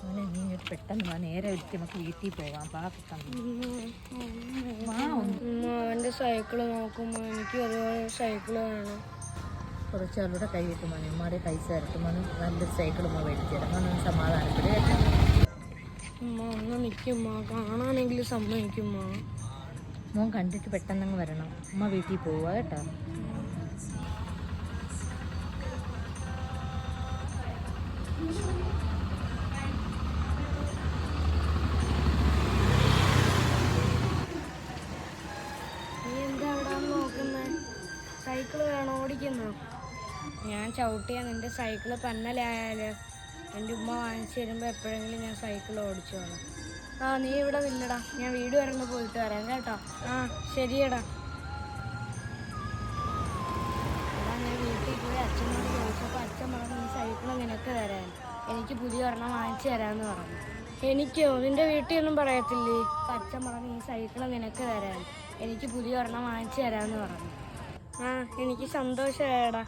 മോനെ നീ ഇങ്ങോട്ട് പെട്ടെന്ന് വാ, നേരെ ഒരിക്കൽ നമുക്ക് വീട്ടിൽ പോവാം. എൻ്റെ സൈക്കിള് നോക്കുമ്പോൾ എനിക്ക് ഒരുപാട് സൈക്കിള് വേണം. കുറച്ചാളുടെ കൈ കിട്ടുമോ, ഉമ്മയുടെ പൈസ ഇറക്കുമ്പോൾ നല്ലൊരു സൈക്കിൾ ഉമ്മ മേടിച്ചു തരാം. ഒന്ന് സമാധാനപ്പെടുക കേട്ടോ. ഉമ്മ ഒന്ന് നിൽക്കുമ്മ, കാണാനെങ്കിലും സമ്മതിക്കുമ്മ. മോൻ കണ്ടിട്ട് പെട്ടെന്നങ്ങ് വരണം. ഉമ്മ വീട്ടിൽ പോവുക കേട്ടോ. നീ എന്താ അവിടെ നോക്കുന്നേ? സൈക്കിള് വേണം ഓടിക്കുന്നോ? ഞാൻ ചവിട്ടിയാൽ നിന്റെ സൈക്കിള് പന്നലായാല് എൻ്റെ ഉമ്മ വാങ്ങിച്ചു തരുമ്പോൾ എപ്പോഴെങ്കിലും ഞാൻ സൈക്കിൾ ഓടിച്ചോളാം. ആ നീ ഇവിടെ നില്ലടാ, ഞാൻ വീട് വരെ പോയിട്ട് വരാം കേട്ടോ. ആ ശരിയടാ. എടാ ഞാൻ വീട്ടിൽ പോയി അച്ഛനോട് ചോദിച്ചപ്പോൾ അച്ഛൻ പറഞ്ഞു ഈ സൈക്കിള് നിനക്ക് തരാൻ, എനിക്ക് പുതിയ ഒരെണ്ണം വാങ്ങിച്ചു തരാമെന്ന് പറഞ്ഞു. എനിക്കോ? നിന്റെ വീട്ടിൽ ഒന്നും പറയത്തില്ലേ? അച്ഛൻ പറഞ്ഞു ഈ സൈക്കിള് നിനക്ക് തരാൻ, എനിക്ക് പുതിയ ഒരെണ്ണം വാങ്ങിച്ചു തരാമെന്ന് പറഞ്ഞു. ആ എനിക്ക് സന്തോഷമായടാ.